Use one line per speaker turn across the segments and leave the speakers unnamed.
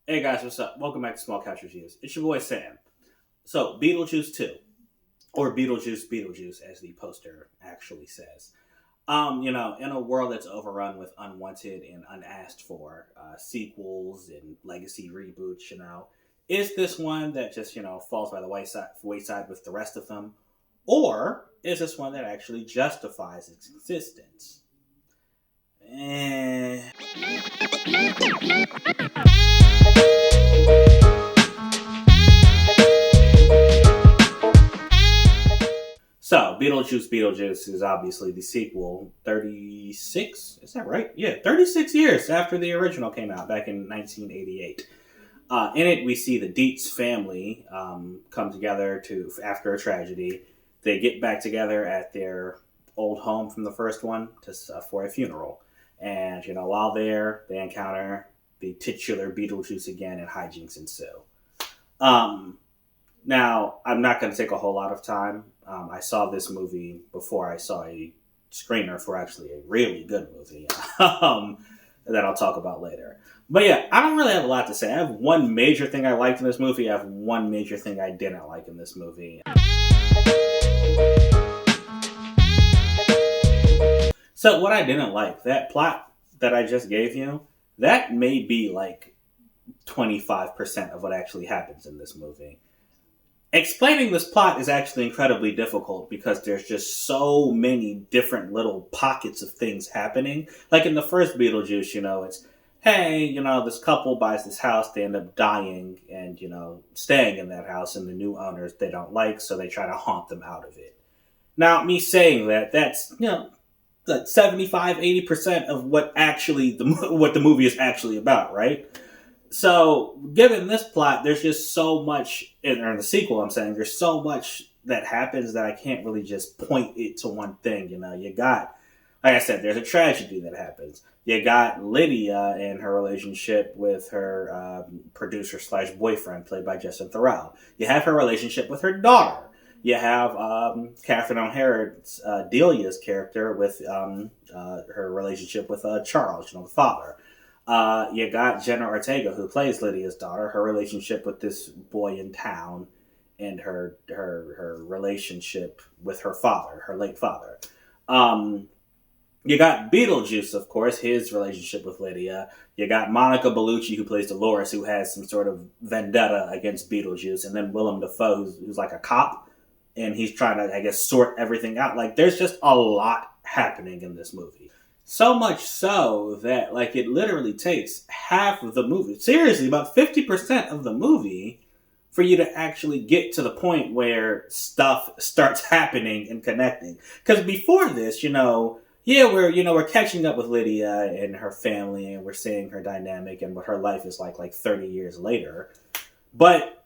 Hey guys, what's up? Welcome back to Small Couch Reviews. It's your boy Sam. So, BeetleJuice 2, or BeetleJuice, as the poster actually says. In a world that's overrun with unwanted and unasked for sequels and legacy reboots, is this one that just, falls by the wayside with the rest of them? Or is this one that actually justifies its existence? Eh. So, BeetleJuice is obviously the sequel, 36? Is that right? Yeah, 36 years after the original came out back in 1988. In it, we see the Dietz family come together after a tragedy. They get back together at their old home from the first one for a funeral. And, while there, they encounter the titular Beetlejuice again, and hijinks ensue. Um, Now, I'm not going to take a whole lot of time. I saw this movie before I saw a screener for actually a really good movie that I'll talk about later. But yeah, I don't really have a lot to say. I have one major thing I liked in this movie. I have one major thing I didn't like in this movie. So, what I didn't like, that plot that I just gave you, that may be like 25% of what actually happens in this movie. Explaining this plot is actually incredibly difficult because there's just so many different little pockets of things happening. Like in the first Beetlejuice, it's, hey, this couple buys this house, they end up dying and, staying in that house, and the new owners they don't like, so they try to haunt them out of it. Now, me saying that's, like 75, 80% of what the movie is actually about, right? So, given this plot, there's just so much, or the sequel, I'm saying, there's so much that happens that I can't really just point it to one thing. You got, like I said, there's a tragedy that happens. You got Lydia and her relationship with her producer slash boyfriend, played by Justin Thoreau. You have her relationship with her daughter. You have Catherine O'Hara's Delia's character with her relationship with Charles, the father. You got Jenna Ortega, who plays Lydia's daughter, her relationship with this boy in town, and her relationship with her father, her late father. Um, you got Beetlejuice, of course, his relationship with Lydia. You got Monica Bellucci, who plays Dolores, who has some sort of vendetta against Beetlejuice, and then Willem Dafoe, who's like a cop, and he's trying to, I guess, sort everything out. Like, there's just a lot happening in this movie. So much so that, like, it literally takes half of the movie, seriously, about 50% of the movie, for you to actually get to the point where stuff starts happening and connecting. Because before this, yeah, we're catching up with Lydia and her family, and we're seeing her dynamic and what her life is like 30 years later. But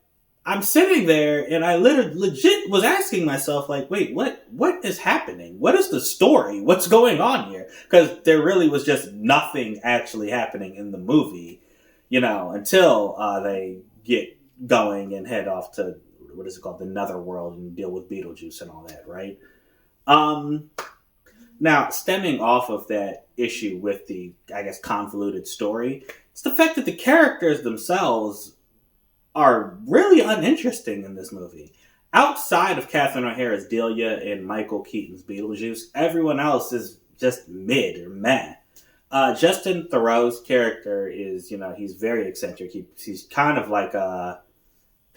I'm sitting there and I legit was asking myself, like, wait, what is happening? What is the story? What's going on here? Because there really was just nothing actually happening in the movie, until they get going and head off to, what is it called, the Netherworld, and deal with Beetlejuice and all that, right? Um, Now, stemming off of that issue with the, I guess, convoluted story, it's the fact that the characters themselves are really uninteresting in this movie. Outside of Catherine O'Hara's Delia and Michael Keaton's Beetlejuice, everyone else is just mid or meh. Justin Thoreau's character is, he's very eccentric. He's kind of like the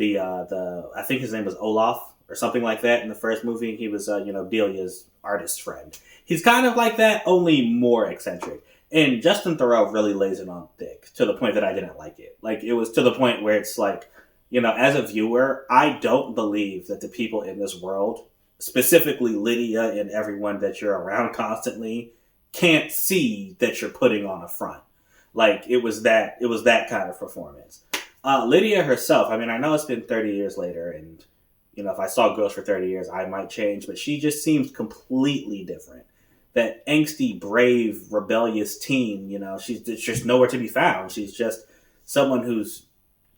I think his name was Olaf or something like that in the first movie. He was, Delia's artist friend. He's kind of like that, only more eccentric. And Justin Thoreau really lays it on thick to the point that I didn't like it. Like, it was to the point where it's like, as a viewer, I don't believe that the people in this world, specifically Lydia and everyone that you're around constantly, can't see that you're putting on a front. Like, it was that kind of performance. Lydia herself, I mean, I know it's been 30 years later, and, if I saw Ghost for 30 years, I might change, but she just seems completely different. That angsty, brave, rebellious teen, she's just nowhere to be found. She's just someone who's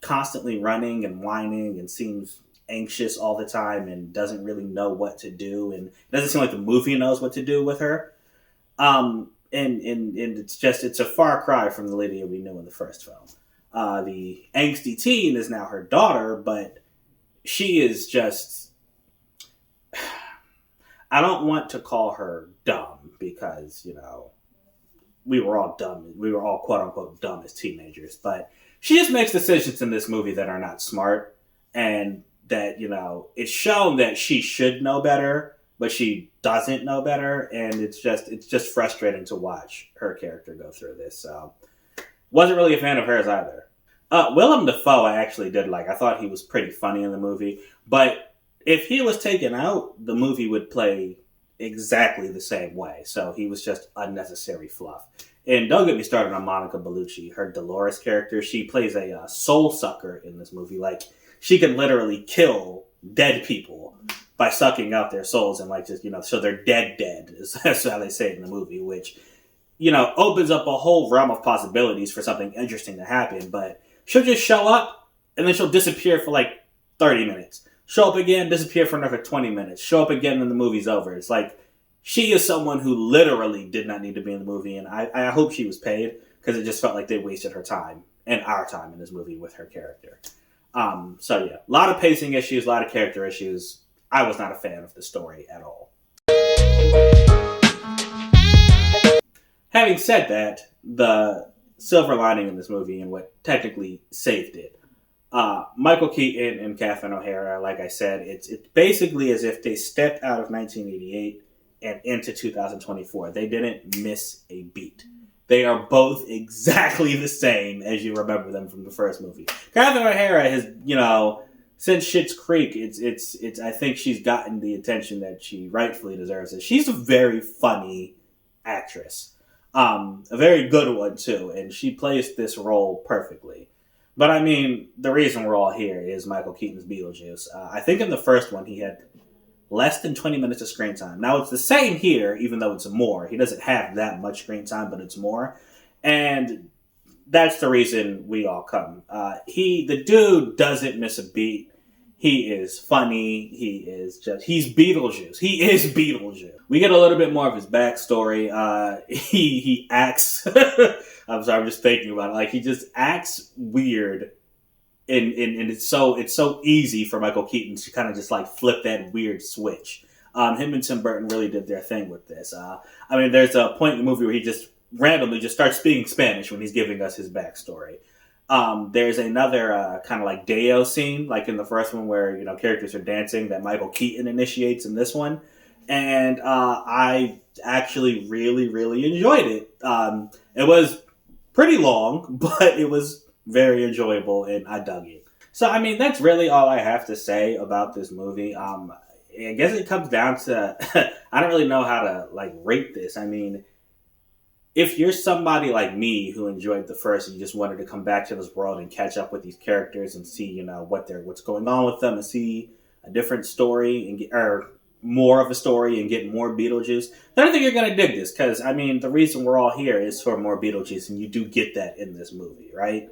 constantly running and whining and seems anxious all the time and doesn't really know what to do. And it doesn't seem like the movie knows what to do with her. And it's a far cry from the Lydia we knew in the first film. The angsty teen is now her daughter, but she is just... I don't want to call her dumb because, we were all dumb. We were all quote-unquote dumb as teenagers. But she just makes decisions in this movie that are not smart. And that, it's shown that she should know better, but she doesn't know better. And it's just frustrating to watch her character go through this. So, wasn't really a fan of hers either. Willem Dafoe I actually did like. I thought he was pretty funny in the movie. But if he was taken out, the movie would play exactly the same way. So he was just unnecessary fluff. And don't get me started on Monica Bellucci, her Dolores character. She plays a soul sucker in this movie. Like, she can literally kill dead people by sucking out their souls and so they're dead. That's how they say it in the movie, which, opens up a whole realm of possibilities for something interesting to happen. But she'll just show up and then she'll disappear for 30 minutes. Show up again, disappear for another 20 minutes. Show up again and the movie's over. It's like, she is someone who literally did not need to be in the movie, and I hope she was paid, because it just felt like they wasted her time and our time in this movie with her character. So yeah, a lot of pacing issues, a lot of character issues. I was not a fan of the story at all. Having said that, the silver lining in this movie and what technically saved it, Michael Keaton and Catherine O'Hara, like I said, it's basically as if they stepped out of 1988 and into 2024. They didn't miss a beat. They are both exactly the same as you remember them from the first movie. Catherine O'Hara has, since Schitt's Creek, it's. I think she's gotten the attention that she rightfully deserves. She's a very funny actress, a very good one too, and she plays this role perfectly. But I mean, the reason we're all here is Michael Keaton's BeetleJuice. I think in the first one he had less than 20 minutes of screen time. Now, it's the same here, even though it's more. He doesn't have that much screen time, but it's more. And that's the reason we all come. The dude doesn't miss a beat. He is funny. He's BeetleJuice. He is BeetleJuice. We get a little bit more of his backstory. He acts... I'm sorry, I'm just thinking about it. He just acts weird. And it's so easy for Michael Keaton to kind of just flip that weird switch. Him and Tim Burton really did their thing with this. There's a point in the movie where he just randomly just starts speaking Spanish when he's giving us his backstory. There's another kind of Deo scene, like in the first one where characters are dancing, that Michael Keaton initiates in this one, and I actually really, really enjoyed it. It was pretty long, but it was very enjoyable, and I dug it. So, that's really all I have to say about this movie. I guess it comes down to, I don't really know how to, rate this. If you're somebody like me who enjoyed the first and you just wanted to come back to this world and catch up with these characters and see, what's going on with them and see a different story or more of a story and get more Beetlejuice, then I think you're going to dig this. Because, the reason we're all here is for more Beetlejuice, and you do get that in this movie, right?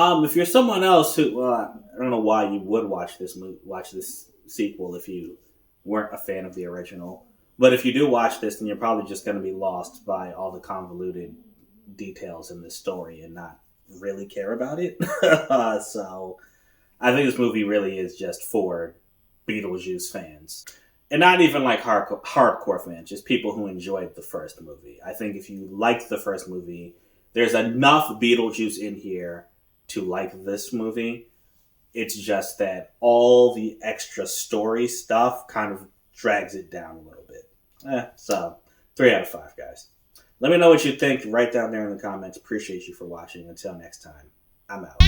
If you're someone else who, I don't know why you would watch this sequel if you weren't a fan of the original. But if you do watch this, then you're probably just going to be lost by all the convoluted details in this story and not really care about it. So I think this movie really is just for Beetlejuice fans. And not even hardcore fans, just people who enjoyed the first movie. I think if you liked the first movie, there's enough Beetlejuice in here to like this movie. It's just that all the extra story stuff kind of drags it down a little bit. So 3 out of 5, guys. Let me know what you think right down there in the comments. Appreciate you for watching. Until next time, I'm out.